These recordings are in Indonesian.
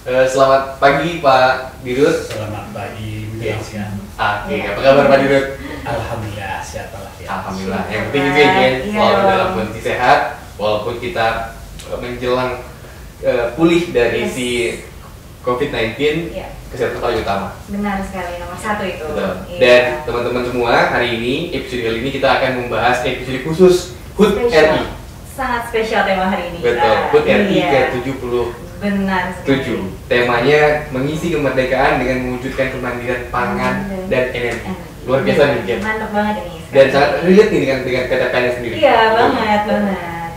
Selamat pagi Pak Dirut. Selamat pagi, menjelang siang. Oke, apa kabar Pak Dirut? Alhamdulillah, sehat walafiat. Alhamdulillah. Yang penting itu ya, Jen, selalu dalam kondisi sehat, walaupun kita menjelang pulih dari si COVID-19, kesehatan paling utama. Benar sekali, nomor satu itu. Betul. Iya. Dan teman-teman semua, hari ini, episode kali ini kita akan membahas episode khusus HUT RI. Sangat spesial tema hari ini. Betul, HUT RI Iya. ke-77. Benar sekali. Temanya mengisi kemerdekaan dengan mewujudkan kemandirian pangan dan energi. Luar biasa nih, Jen. Mantap banget ini. Dan sangat relate nih dengan KTP-nya sendiri. Iya, banget, banget.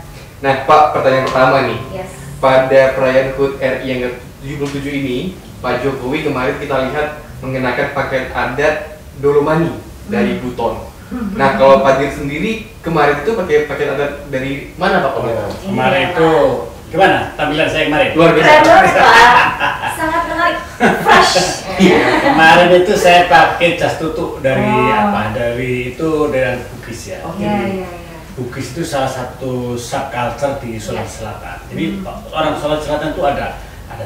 Nah, Pak, pertanyaan pertama nih. Yes. Pada perayaan HUT RI yang ke-77 ini, Pak Jokowi kemarin kita lihat mengenakan pakaian adat Dolomani dari Buton. Nah, kalau Pak Dir sendiri kemarin itu pakai pakaian adat dari mana Pak? Kemarin itu gimana tampilan saya kemarin? Luar biasa. Keren banget, Pak. Sangat menarik. Fresh. Kemarin itu saya pakai jas tutuk dari Dari itu dengan Bugis ya. Iya, Jadi iya, iya. Bugis itu salah satu subculture di Sulawesi Selatan. Jadi orang Sulawesi Selatan itu ada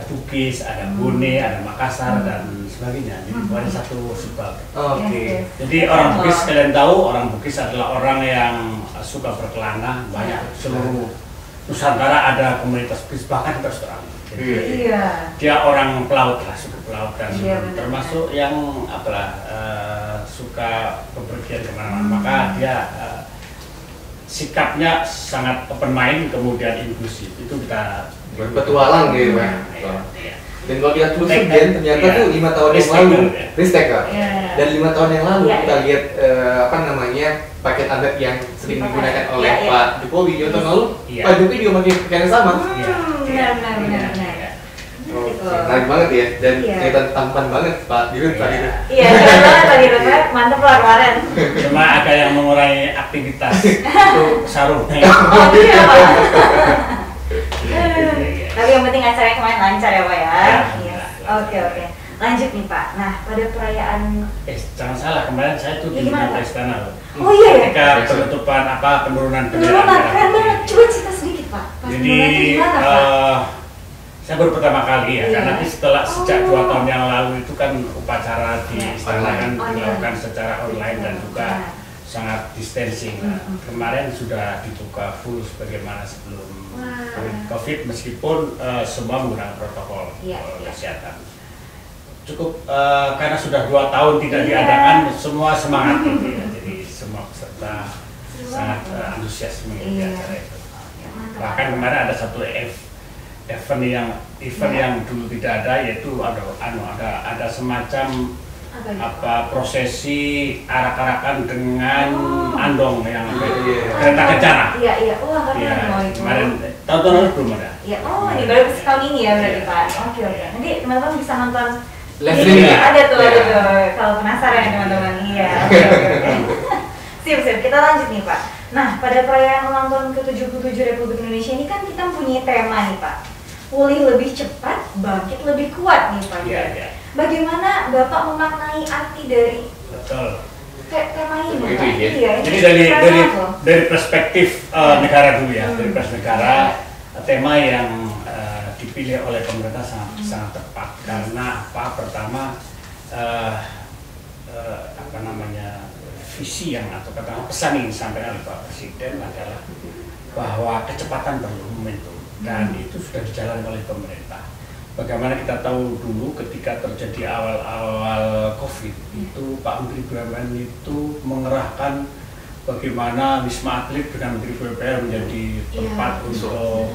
Bugis, ada Bone, ada Makassar dan sebagainya. Jadi ada satu subbab. Oke. Jadi orang Bugis, kalian tahu orang Bugis adalah orang yang suka berkelana, banyak seluruh Nusantara ada komunitas Bugis, bahkan di Australia. Jadi Iya. dia orang pelaut lah, suku pelaut dan Iya, benar, termasuk yang suka bepergian kemana-mana. Maka dia sikapnya sangat open mind, kemudian inklusif. Itu kita Berpetualang gitu, Pak. Iya. Dan kalau kita telusur, Jen, ternyata tuh 5 tahun yang Risk-taker, lalu, ya. risk-taker. Iya. Dan 5 tahun yang lalu Iya, kita lihat pakaian adat yang sering digunakan oleh Iya, iya. Pak Jokowi. 2 tahun lalu, Iya. Pak Jokowi juga pakai pakaian yang sama. Benar. Menarik banget ya, dan Iya. kelihatan tampan banget Pak Dirut tadi itu. Iya, keren banget tadi Rupert. Mantap lah kemarin. Cuma ada yang mengurangi aktivitas itu sarungnya. Oh, iya, Pak. Iya. Tapi yang penting acaranya kemarin lancar ya, Pak ya. Ya, Yes. alhamdulillah. Oke. Lanjut nih, Pak. Nah, pada perayaan Jangan salah, kemarin saya tuh Iya, di gimana, Pak? istana loh. Oh, iya ya? Ketika penutupan penurunan bendera. penurunan keren banget. Coba cerita sedikit, Pak. Pas Jadi penurunan itu gimana, Pak? saya baru pertama kali ya, Iya. karena sejak 2 tahun yang lalu itu kan upacara di istana kan dilakukan secara online dan juga sangat distancing. Nah, kemarin sudah dibuka full sebagaimana sebelum COVID, meskipun semua menggunakan protokol Iya. kesehatan. Cukup karena sudah 2 tahun tidak diadakan, semua semangat gitu ya. Jadi semua peserta sangat antusias mengikuti Iya. acara itu. Ya, mantap. Bahkan kemarin ada satu event yang dulu tidak ada, yaitu ada semacam Apa itu? prosesi arak-arakan dengan andong yang Iya. kereta kencana. Iya. Wah, keren Iya, loh itu. kemarin tahun lalu belum ada. Iya. Oh, ini baru tahun ini ya berarti, Pak. Oke. Nanti teman-teman bisa nonton Live ini, streaming ya? ada tuh. Iya. Kalau penasaran ya teman-teman. Iya. Oke. Sip. Kita lanjut nih, Pak. Nah, pada perayaan ulang tahun ke-77 Republik Indonesia ini kan kita punya tema nih, Pak. Pulih lebih cepat, bangkit lebih kuat nih, Pak. Iya. Bagaimana Bapak memaknai arti dari Betul. tema ini, Begitu, Pak? ya? Iya, ini Jadi keren banget loh. dari perspektif negara dulu ya, dari perspektif negara, tema yang dipilih oleh pemerintah sangat tepat karena pertama visi yang atau katakanlah pesan yang disampaikan oleh Pak Presiden adalah bahwa kecepatan perlu momentum dan itu sudah dijalankan oleh pemerintah. Bagaimana kita tahu dulu ketika terjadi awal-awal COVID itu Pak Menteri BUMN itu mengerahkan bagaimana Wisma Atlet dengan Menteri PUPR menjadi tempat untuk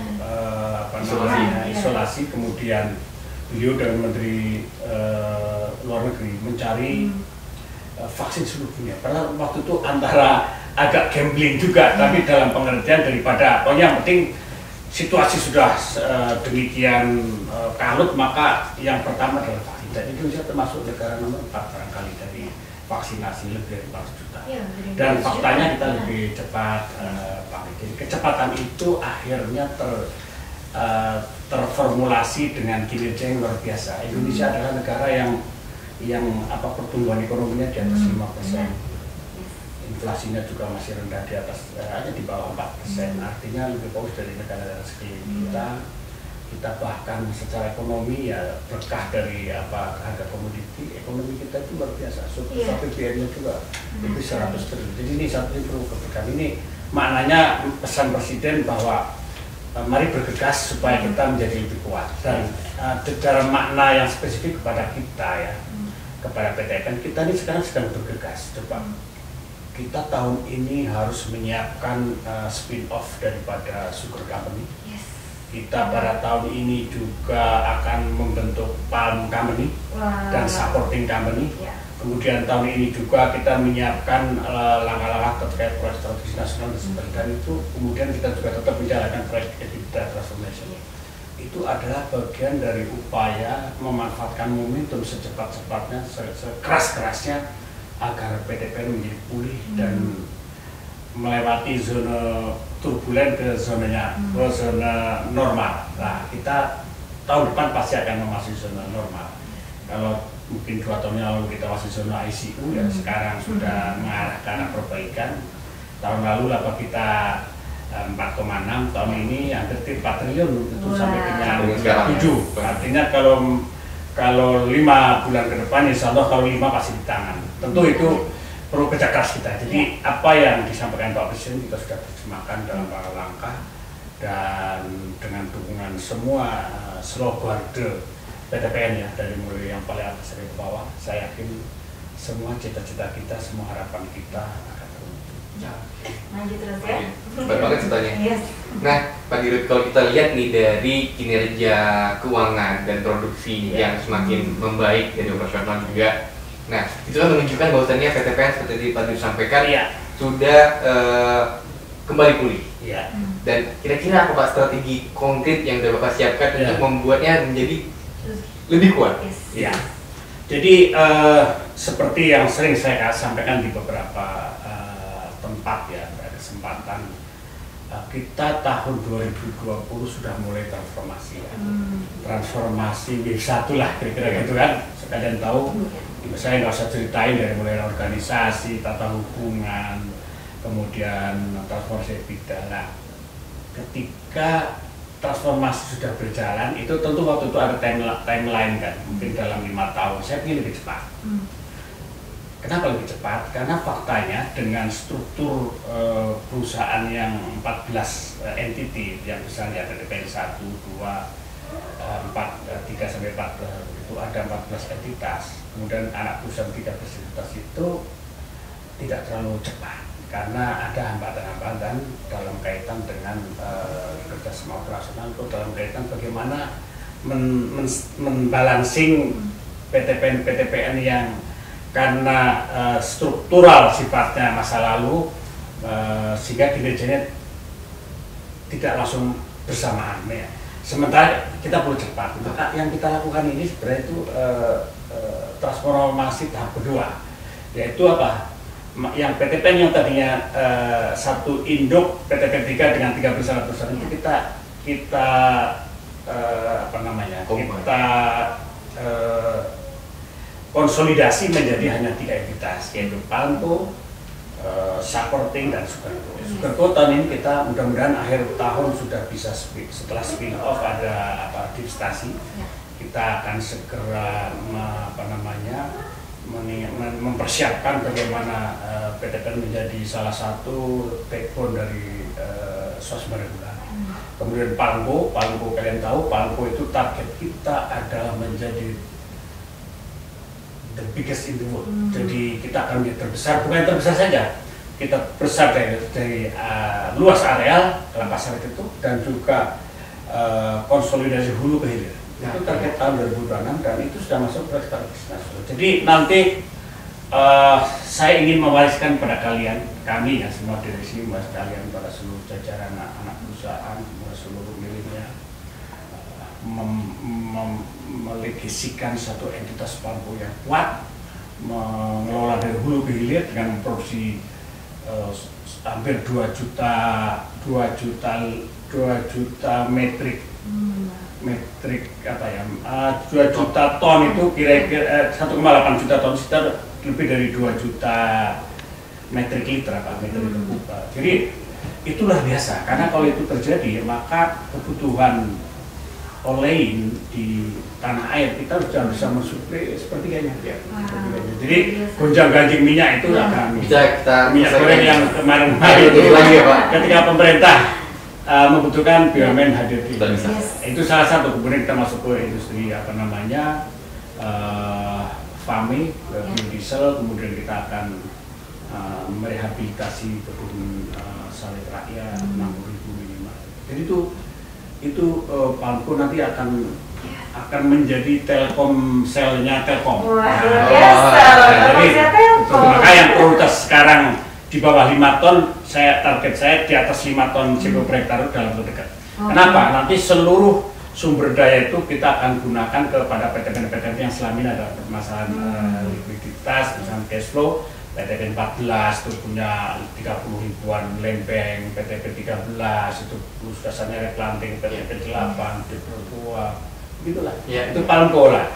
isolasi. Kemudian beliau dengan Menteri Luar Negeri mencari vaksin seluruh dunia. Padahal waktu itu antara agak gambling juga, tapi dalam pengertian daripada yang penting situasi sudah demikian kalut, maka yang pertama adalah vaksin. Dan Indonesia termasuk negara nomor 4 barangkali dari vaksinasi, lebih dari 4 juta. Dan faktanya kita lebih cepat, Jadi kecepatan itu akhirnya terformulasi dengan kinerja yang luar biasa. Indonesia adalah negara yang pertumbuhan ekonominya di atas 5%. Inflasinya juga masih rendah, di atas hanya di bawah 4%. Artinya lebih bagus dari negara-negara sekeliling kita. kita bahkan secara ekonomi ya berkah dari harga komoditi, ekonomi kita itu luar biasa. APBN-nya juga lebih 100 triliun. Jadi ini satu perlu keberkahan. Ini maknanya pesan Presiden bahwa mari bergegas supaya kita menjadi lebih kuat. Dan dalam makna yang spesifik kepada kita ya, kepada PTPN, kita ini sekarang sedang bergegas. Coba kita tahun ini harus menyiapkan spin-off daripada Sugar Company. Kita pada tahun ini juga akan membentuk Palm Company dan Supporting Company. Kemudian tahun ini juga kita menyiapkan langkah-langkah terkait proyek strategis nasional dan sebagainya. Dan itu kemudian kita juga tetap menjalankan proyek EBITDA transformation. Itu adalah bagian dari upaya memanfaatkan momentum secepat-cepatnya, sekeras-kerasnya agar PTPN menjadi pulih dan melewati zona turbulen ke zona normal. Nah, kita tahun depan pasti akan memasuki zona normal. Kalau mungkin 2 tahun yang lalu kita masih zona ICU, ya sekarang sudah mengarah ke arah perbaikan. Tahun lalu laba kita 4,6, tahun ini hampir 4 triliun itu sampai dengan 7. Artinya kalau 5 bulan ke depan, insya Allah kalau 5 pasti di tangan. Tentu itu perlu kerja keras kita. Jadi apa yang disampaikan Pak Presiden kita sudah terjemahkan dalam langkah dan dengan dukungan semua seluruh garda PTPN ya, dari mulai yang paling atas sampai ke bawah. Saya yakin semua cita-cita kita, semua harapan kita akan terwujud. Lanjut terus ya. Baik banget ceritanya. Nah, Pak Dirut, kalau kita lihat nih dari kinerja keuangan dan produksi yang semakin membaik dari operasional juga. Nah, itu kan menunjukkan bahwasannya PTPN seperti Pak Dirut sampaikan sudah kembali pulih. Dan kira-kira apa Pak strategi konkret yang sudah Bapak siapkan untuk membuatnya menjadi lebih kuat? Jadi seperti yang sering saya sampaikan di beberapa tempat ya, pada kesempatan kita tahun 2020 sudah mulai transformasi ya. Transformasi B1 lah kira-kira gitu kan. Sekalian tahu, saya nggak usah ceritain dari mulai organisasi, tata hubungan, kemudian transformasi EBITDA. Nah, ketika transformasi sudah berjalan, itu tentu waktu itu ada timeline kan, mungkin dalam 5 tahun. Saya ingin lebih cepat. Kenapa lebih cepat? Karena faktanya dengan struktur perusahaan yang 14 entity yang besar ya, PTPN 1, 2, 4, 3 sampai 14 itu ada 14 entitas. Kemudian anak perusahaan 13 entitas itu tidak terlalu cepat karena ada hambatan-hambatan dalam kaitan dengan kerjasama operasional, itu dalam kaitan bagaimana membalancing PTPN yang karena struktural sifatnya masa lalu sehingga kinerjanya tidak langsung bersamaan ya. Sementara kita perlu cepat. Maka yang kita lakukan ini sebenarnya itu transformasi tahap kedua, yaitu apa? Yang PTPN yang tadinya satu induk PTPN 3 dengan 3 perusahaan itu kita konsolidasi menjadi hanya 3 entitas, yaitu Palmco, Supporting dan Sugarco. Sugarco tahun ini kita mudah-mudahan akhir tahun sudah bisa setelah spin off ada divestasi. Kita akan segera mempersiapkan bagaimana PTPN menjadi salah satu backbone dari swasembada gula. Kemudian Palmco kalian tahu, Palmco itu target kita adalah menjadi the biggest in the world. Jadi kita akan menjadi terbesar, bukan terbesar saja, kita besar dari luas areal kelapa sawit itu dan juga konsolidasi hulu ke hilir. Itu target tahun 2026 dan itu sudah masuk proyek strategis nasional. Jadi nanti saya ingin mewariskan pada kami ya semua direksi, mas kalian, pada seluruh jajaran anak perusahaan, seluruh miliknya melegasikan satu entitas Palmco yang kuat, mengelola dari hulu ke hilir dengan produksi hampir 2 juta metrik 2 juta ton itu kira-kira 1,8 juta ton, sekitar lebih dari 2 juta metrik liter kub. Jadi itu luar biasa, karena kalau itu terjadi maka kebutuhan olein di tanah air, kita sudah bisa mensuplai sepertiganya. Jadi gonjang-ganjing minyak itu akan Bisa kita minyak goreng yang kemarin itu lagi ya Pak. ketika pemerintah membutuhkan BUMN hadir di Bisa. itu salah satu. Kemudian kita masuk ke industri apa namanya FAME, biodiesel. Kemudian kita akan merehabilitasi kebun sawit rakyat 60.000 minimal. Jadi itu Palko nanti akan menjadi Telkomselnya Telkom. Wah, luar biasa. Jadi Telkom. maka yang prioritas sekarang di bawah 5 ton, target saya di atas 5 ton CO2 per hektar dalam waktu dekat. Kenapa? Nanti seluruh sumber daya itu kita akan gunakan kepada PTN-PTN yang selama ini ada permasalahan likuiditas, misalnya cash flow. PTP 14 itu punya 30 ribuan land bank, PTP 13 itu plus dasarnya replanting, PTP 8 di Pertua, gitulah. Ya. Itu Palko lah.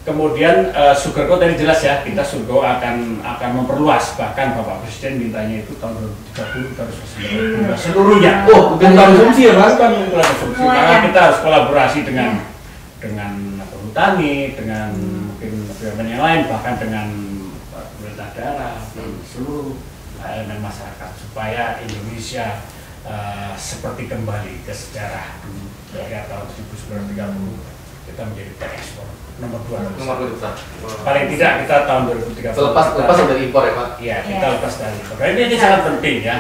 Kemudian Sugarco tadi jelas ya, kita Sugarco akan memperluas, bahkan Bapak Presiden mintanya itu tahun 2030 harus selesai seluruhnya. Oh, bukan konsumsi ya Pak? Bukan konsumsi, karena kita harus kolaborasi dengan perhutani, dengan mungkin BUMN yang lain, bahkan dengan pemerintah daerah dan seluruh elemen masyarakat supaya Indonesia seperti kembali ke sejarah dulu dari tahun 1930 kita menjadi terekspor nomor 2 paling tidak kita tahun 2030 lepas dari impor ya Pak? Iya, kita lepas dari impor. Ini sangat penting ya.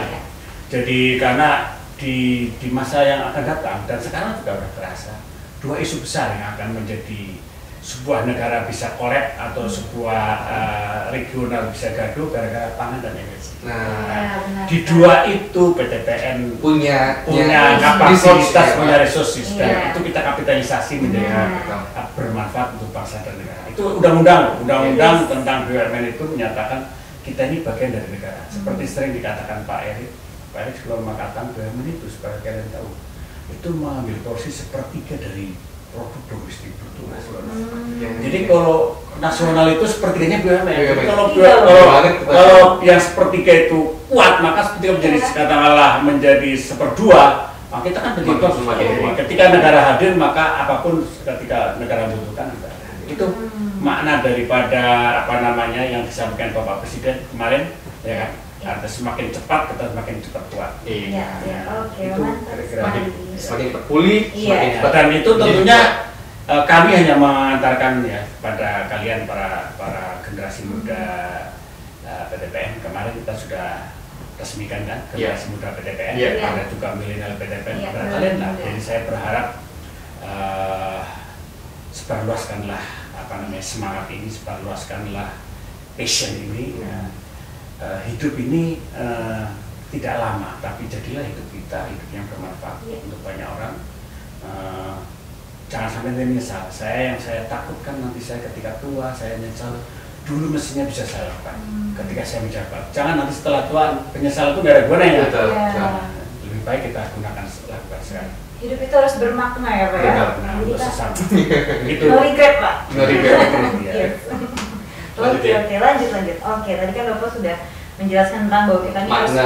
Jadi karena di masa yang akan datang dan sekarang juga sudah terasa dua isu besar yang akan menjadi sebuah negara bisa kolab atau sebuah regional bisa gaduh gara-gara pangan dan energi. Nah, di dua itu PTPN punya kapasitas, punya resources dan itu kita kapitalisasi menjadi bermanfaat untuk bangsa dan negara. Itu undang-undang tentang BUMN itu menyatakan kita ini bagian dari negara. Seperti sering dikatakan Pak Erik selalu mengatakan BUMN itu supaya kalian tahu itu mengambil porsi sepertiga dari produk domestik bruto nasional. Jadi kalau nasional itu sepertiganya BUMN. Kalau yang sepertiga itu kuat, maka sepertiga menjadi katakanlah menjadi seperdua, maka kita kan begitu. Ketika negara hadir, maka apapun ketika negara membutuhkan itu makna daripada apa namanya yang disampaikan Bapak Presiden kemarin, ya kan? Ada semakin cepat kita semakin cepat kuat. Iya. Oke, itu mantap. Semakin pulih, semakin cepat. Dan itu tentunya kami hanya mengantarkan ya pada kalian para generasi muda PTPN. Kemarin kita sudah resmikan kan generasi muda PTPN, ada juga milenial PTPN kepada kalian lah. Jadi saya berharap sebarluaskanlah apa namanya semangat ini, sebarluaskanlah passion ini. Hidup ini tidak lama, tapi jadilah hidup kita hidup yang bermanfaat untuk banyak orang. Jangan sampai menyesal. Yang saya takutkan nanti saya ketika tua saya menyesal dulu mestinya bisa saya lakukan ketika saya menjabat. Jangan nanti setelah tua penyesal itu nggak ada gunanya. Lebih baik kita lakukan sekarang. Hidup itu harus bermakna ya Pak ya. Untuk sesama. Begitu. No regret Pak. No regret. Oke, lanjut. Oke, tadi kan Bapak sudah menjelaskan tentang bahwa kita ini harus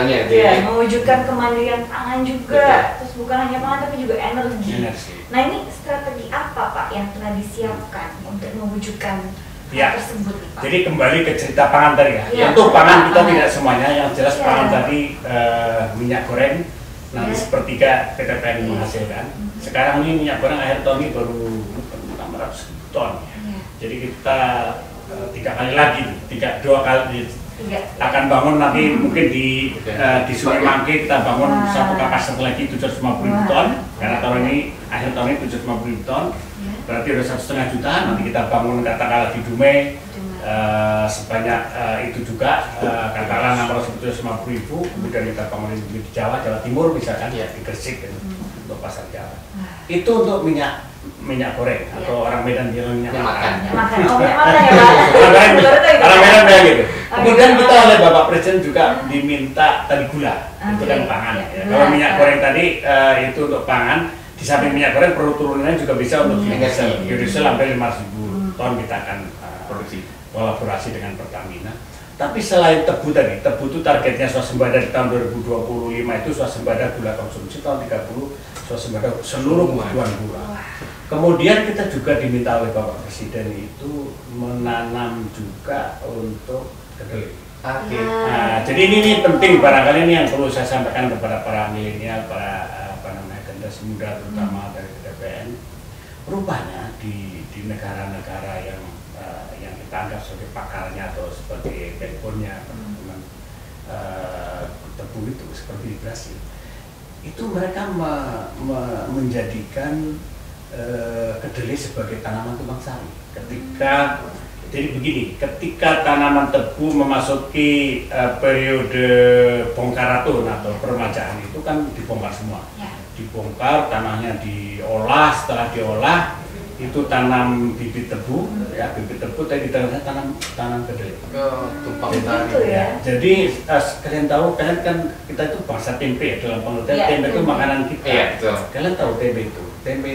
mewujudkan kemandirian pangan juga, terus bukan hanya pangan tapi juga energi. Nah ini strategi apa Pak yang telah disiapkan untuk mewujudkan hal tersebut Pak? Jadi kembali ke cerita pangan tadi ya. Untuk pangan kita tidak semuanya, yang jelas pangan tadi minyak goreng nanti sepertiga PTPN menghasilkan. Sekarang ini minyak goreng akhir tahun ini baru 600 ton. Jadi kita 3 kali lagi, 2 kali akan bangun nanti mungkin di Sungai Mangke kita bangun satu kapasitas lagi 750.000 ton karena tahun ini akhir tahun ini 750.000 ton berarti udah 1,5 juta. Nanti kita bangun katakanlah di Dumai sebanyak itu juga katakanlah 650.000. Kemudian kita bangun di Jawa Timur misalkan di Gresik untuk pasar Jawa. Itu untuk minyak goreng atau orang Medan bilang minyak makan. Orang Medan bilang gitu. Kemudian kita oleh Bapak Presiden juga diminta tadi gula, itu kan pangan. Ya. Kalau minyak goreng tadi itu untuk pangan, di samping minyak goreng perlu turunannya juga bisa untuk biodiesel. Biodiesel sampai 500.000 ton kita akan produksi kolaborasi dengan Pertamina. Tapi selain tebu tadi, tebu itu targetnya swasembada di tahun 2025 itu swasembada gula konsumsi tahun 30 swasembada seluruh kebutuhan gula. Kemudian kita juga diminta oleh Bapak Presiden itu menanam juga untuk kedelai. Oke. Nah, jadi ini penting, barangkali ini yang perlu saya sampaikan kepada para milenial, para generasi muda terutama dari TPN. Rupanya di negara-negara yang kita anggap sebagai pakarnya atau sebagai backbone-nya teman-teman tebu itu seperti di Brasil, itu mereka menjadikan kedelai sebagai tanaman tumpang sari. Jadi begini, ketika tanaman tebu memasuki periode bongkaratun atau permajaan itu kan dibongkar semua, dibongkar, tanahnya diolah, setelah diolah itu tanam bibit tebu, ya bibit tebu tadi tanam kedelai. Tumpang Gitu sari. ya. Jadi kalian tahu, kalian kan kita itu bangsa tempe ya, dalam pengertian tempe itu makanan kita. Iya, betul. Kalian tahu tempe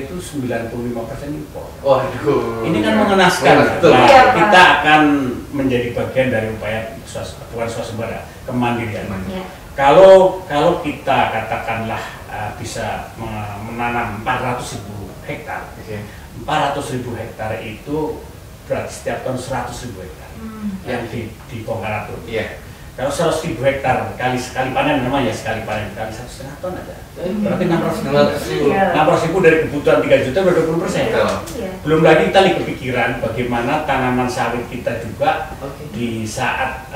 itu 95% impor. Waduh. Ini kan mengenaskan. Betul. Nah, Iya, Pak. kita akan menjadi bagian dari upaya bukan swasembada, kemandirian. Iya. Kalau kita katakanlah bisa menanam 400.000 hektar, Oke. 400.000 hektar itu berarti setiap tahun 100.000 hektar yang dibongkar atur. Iya. Kalau 100.000 hektar sekali panen namanya sekali panen kali 1,5 ton aja. Berarti 600.000. Iya. 600.000 dari kebutuhan 3 juta udah 20%. Betul. Iya. Belum lagi kita kepikiran bagaimana tanaman sawit kita juga Oke. di saat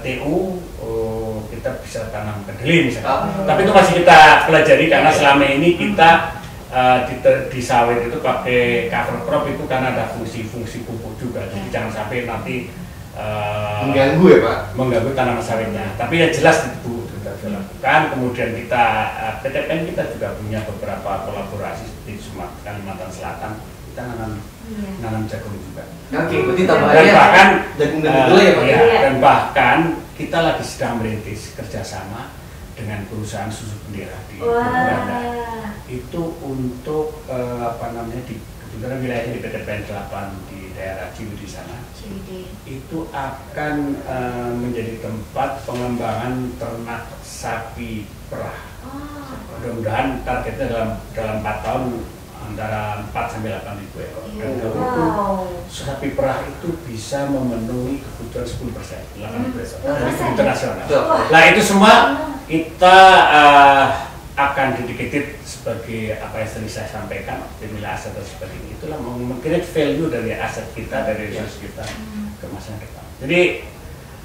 TU kita bisa tanam kedelai misalnya. Tapi itu masih kita pelajari karena selama ini kita di sawit itu pakai cover crop itu karena ada fungsi-fungsi pupuk juga. Jadi jangan sampai nanti Mengganggu ya Pak? mengganggu tanaman sawitnya. Tapi ya jelas itu kita bisa lakukan. Kemudian kita PTPN kita juga punya beberapa kolaborasi seperti Sumatera, Kalimantan Selatan. Kita nanam jagung juga. Oke, berarti Dan tambahannya bahkan jagung dan kedelai ya Pak? ya, Iya. dan bahkan kita lagi sedang merintis kerjasama dengan perusahaan susu bendera di Belanda. Wah. Itu untuk di kebetulan wilayahnya di PTPN 8 di daerah Ciwidey di sana. Itu akan menjadi tempat pengembangan ternak sapi perah. Mudah-mudahan targetnya dalam 4 tahun antara 4 sampai 8 ribu ekor. Dan kalau itu sapi perah itu bisa memenuhi kebutuhan 10%, 8 ribu ekor dari kebutuhan nasional. Betul. Nah itu semua kita akan dedicated sebagai apa yang sering saya sampaikan, nilai aset dan sebagainya. Itulah mengcreate value dari aset kita, dari resource kita ke masa depan. Jadi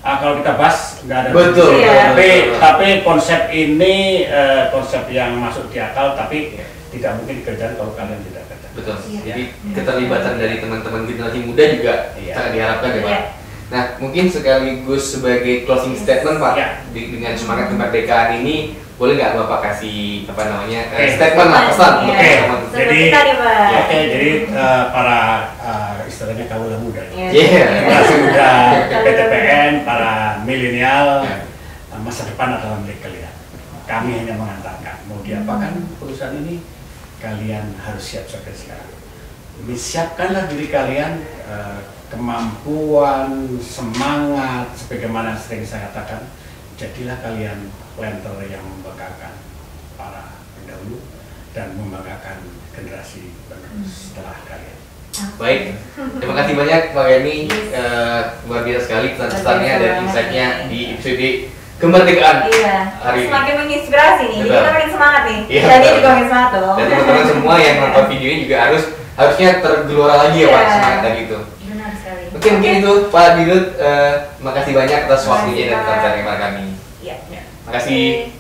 kalau kita bahas nggak ada Betul, definisi. betul. Tapi konsep ini konsep yang masuk di akal, tapi tidak mungkin dikerjakan kalau kalian tidak kerja. Betul. Iya. Jadi keterlibatan dari teman-teman generasi muda juga Iya. sangat diharapkan ya Pak. Iya. Nah, mungkin sekaligus sebagai closing statement Pak, Iya. dengan semangat kemerdekaan ini, boleh nggak Bapak kasih Oke. statement lah, pesan untuk Oke. teman-teman? Seperti Jadi- tadi Pak. Oke, jadi para istilahnya kaula muda, Iya. Iya. generasi muda PTPN, para milenial, masa depan adalah milik kalian. Kami hanya mengantarkan. Mau diapakan perusahaan ini, kalian harus siap sampai sekarang. Jadi siapkanlah diri kalian, kemampuan, semangat, sebagaimana sering saya katakan, jadilah kalian planter yang membanggakan para pendahulu dan membanggakan generasi penerus setelah kalian. Baik, terima kasih banyak Pak Yani, luar biasa sekali pesan-pesannya dan insight-nya di episode kemerdekaan Iya. hari ini. Semakin menginspirasi nih. Jadi Betul. kita makin semangat nih. Iya, Dan dia betul. juga makin semangat dong. Dan teman-teman semua yang nonton videonya juga harusnya tergelora lagi ya Pak, Iya. semangat tadi itu. Benar sekali. Oke, mungkin itu Pak Dirut, makasih banyak atas Terima waktunya kasih, dan Pak. perhatian kepada kami. Iya. Makasih. Oke.